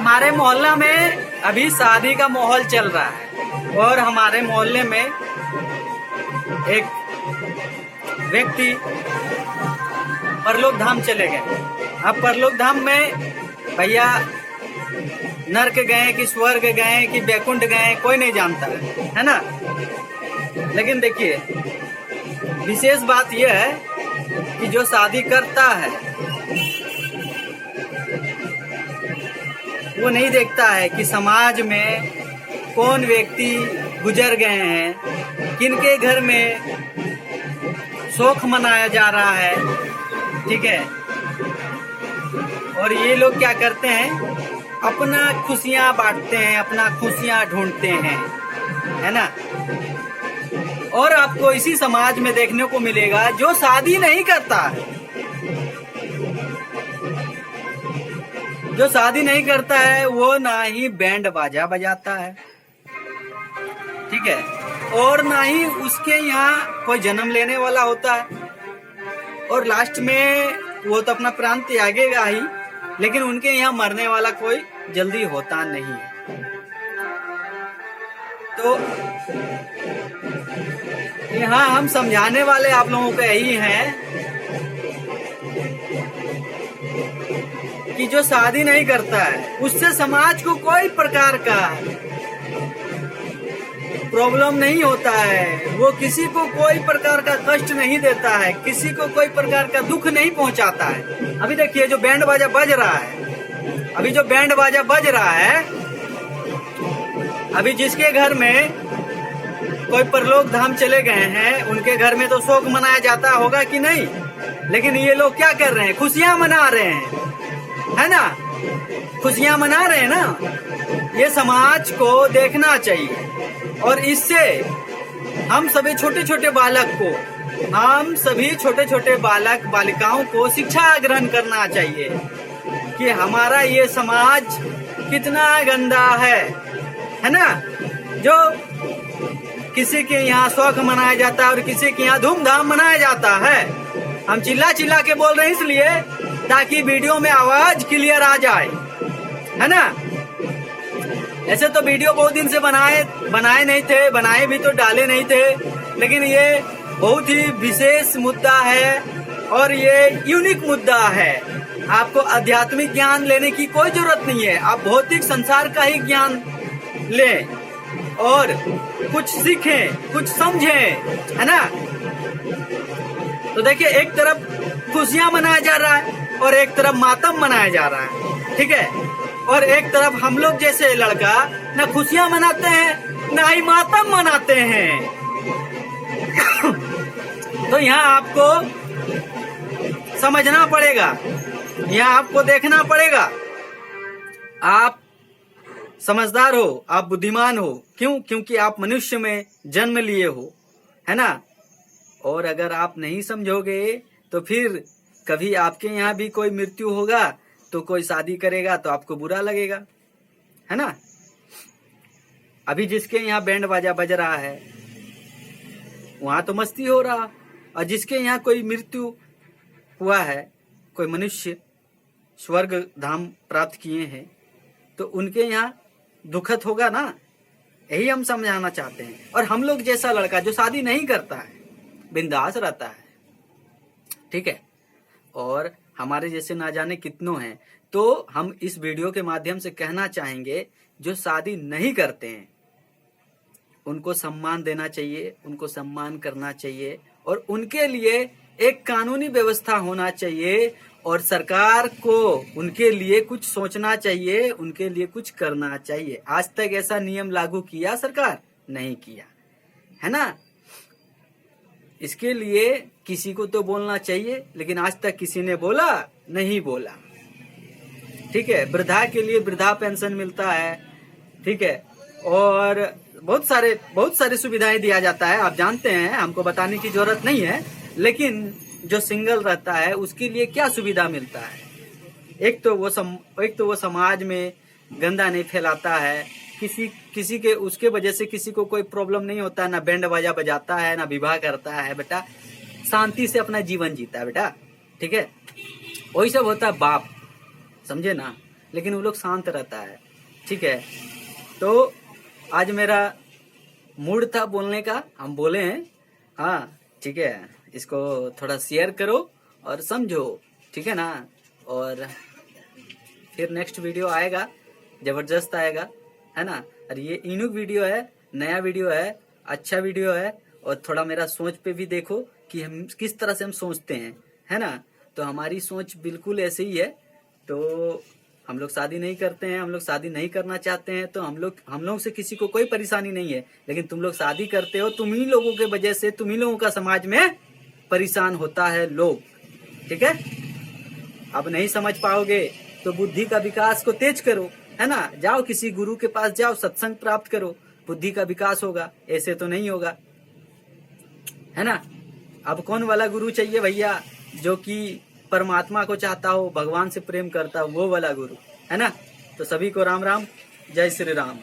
हमारे मोहल्ला में अभी शादी का माहौल चल रहा है और हमारे मोहल्ले में एक व्यक्ति परलोक धाम चले गए। अब परलोक धाम में भैया नरक गए कि स्वर्ग गए कि बैकुंठ गए कोई नहीं जानता है ना। लेकिन देखिए विशेष बात यह है कि जो शादी करता है वो नहीं देखता है कि समाज में कौन व्यक्ति गुजर गए हैं, किनके घर में शोक मनाया जा रहा है, ठीक है। और ये लोग क्या करते हैं, अपना खुशियां बांटते हैं, अपना खुशियां ढूंढते हैं, है ना। और आपको इसी समाज में देखने को मिलेगा जो शादी नहीं करता है, जो शादी नहीं करता है वो ना ही बैंड बाजा बजाता है, ठीक है, और ना ही उसके यहाँ कोई जन्म लेने वाला होता है। और लास्ट में वो तो अपना प्राण त्यागेगा ही, लेकिन उनके यहाँ मरने वाला कोई जल्दी होता नहीं है। तो यहाँ हम समझाने वाले आप लोगों को यही हैं कि जो शादी नहीं करता है उससे समाज को कोई प्रकार का प्रॉब्लम नहीं होता है, वो किसी को कोई प्रकार का कष्ट नहीं देता है, किसी को कोई प्रकार का दुख नहीं पहुंचाता है। अभी देखिए जो बैंड बाजा बज रहा है, अभी जो बैंड बाजा बज रहा है, अभी जिसके घर में कोई परलोक धाम चले गए हैं उनके घर में तो शोक मनाया जाता होगा कि नहीं। लेकिन ये लोग क्या कर रहे हैं, खुशियां मना रहे हैं, है ना, खुशियां मना रहे हैं ना। ये समाज को देखना चाहिए और इससे हम सभी छोटे छोटे बालक को, हम सभी छोटे छोटे बालक बालिकाओं को शिक्षा ग्रहण करना चाहिए कि हमारा ये समाज कितना गंदा है ना। जो किसी के यहाँ शौक मनाया जाता है और किसी के यहाँ धूमधाम मनाया जाता है। हम चिल्ला चिल्ला के बोल रहे हैं इसलिए ताकि वीडियो में आवाज क्लियर आ जाए, है ना। ऐसे तो वीडियो बहुत दिन से बनाए नहीं थे, बनाए भी तो डाले नहीं थे, लेकिन ये बहुत ही विशेष मुद्दा है और ये यूनिक मुद्दा है। आपको आध्यात्मिक ज्ञान लेने की कोई जरूरत नहीं है, आप भौतिक संसार का ही ज्ञान लें और कुछ सीखें, कुछ समझें, है ना। तो देखिए एक तरफ खुशियां मनाया जा रहा है और एक तरफ मातम मनाया जा रहा है, ठीक है। और एक तरफ हम लोग जैसे लड़का ना खुशियां मनाते हैं ना ही मातम मनाते हैं। तो यहाँ आपको समझना पड़ेगा, यहाँ आपको देखना पड़ेगा। आप समझदार हो, आप बुद्धिमान हो, क्यों? क्योंकि आप मनुष्य में जन्म लिए हो, है ना। और अगर आप नहीं समझोगे तो फिर कभी आपके यहाँ भी कोई मृत्यु होगा तो कोई शादी करेगा तो आपको बुरा लगेगा, है ना। अभी जिसके यहाँ बैंड बाजा बज रहा है वहां तो मस्ती हो रहा, और जिसके यहाँ कोई मृत्यु हुआ है, कोई मनुष्य स्वर्ग धाम प्राप्त किए हैं, तो उनके यहाँ दुखद होगा ना। यही हम समझाना चाहते हैं। और हम लोग जैसा लड़का जो शादी नहीं करता है, बिंदास रहता है, ठीक है, और हमारे जैसे ना जाने कितनों हैं, तो हम इस वीडियो के माध्यम से कहना चाहेंगे जो शादी नहीं करते हैं उनको सम्मान देना चाहिए, उनको सम्मान करना चाहिए और उनके लिए एक कानूनी व्यवस्था होना चाहिए और सरकार को उनके लिए कुछ सोचना चाहिए, उनके लिए कुछ करना चाहिए। आज तक ऐसा नियम लागू किया सरकार? नहीं किया, है ना। इसके लिए किसी को तो बोलना चाहिए, लेकिन आज तक किसी ने बोला नहीं बोला, ठीक है। वृद्धा के लिए वृद्धा पेंशन मिलता है, ठीक है, और बहुत सारे सुविधाएं दिया जाता है, आप जानते हैं, हमको बताने की जरूरत नहीं है। लेकिन जो सिंगल रहता है उसके लिए क्या सुविधा मिलता है? एक तो वो समाज में गंदा नहीं फैलाता है, किसी के उसके वजह से किसी को कोई प्रॉब्लम नहीं होता, ना बैंड बाजा बजाता है, ना विवाह करता है, बेटा शांति से अपना जीवन जीता है बेटा, ठीक है। वही सब होता है बाप, समझे ना। लेकिन वो लोग शांत रहता है। ठीक है, तो आज मेरा मूड था बोलने का, हम बोले हैं। हाँ ठीक है, इसको थोड़ा शेयर करो और समझो, ठीक है ना। और फिर नेक्स्ट वीडियो आएगा, जबरदस्त आएगा, है ना। और ये इनुक वीडियो है, नया वीडियो है, अच्छा वीडियो है। और थोड़ा मेरा सोच पे भी देखो कि हम किस तरह से हम सोचते हैं, है ना। तो हमारी सोच बिल्कुल ऐसे ही है। तो हम लोग शादी नहीं करते हैं, हम लोग शादी नहीं करना चाहते हैं, तो हम लोग से किसी को कोई परेशानी नहीं है। लेकिन तुम लोग शादी करते हो, तुम ही लोगों के वजह से तुम ही लोगों का समाज में परेशान होता है लोग। ठीक है, अब नहीं समझ पाओगे तो बुद्धि का विकास को तेज करो, है ना। जाओ किसी गुरु के पास जाओ, सत्संग प्राप्त करो, बुद्धि का विकास होगा। ऐसे तो नहीं होगा, है ना। अब कौन वाला गुरु चाहिए भैया, जो कि परमात्मा को चाहता हो, भगवान से प्रेम करता हो, वो वाला गुरु, है ना। तो सभी को राम राम, जय श्री राम।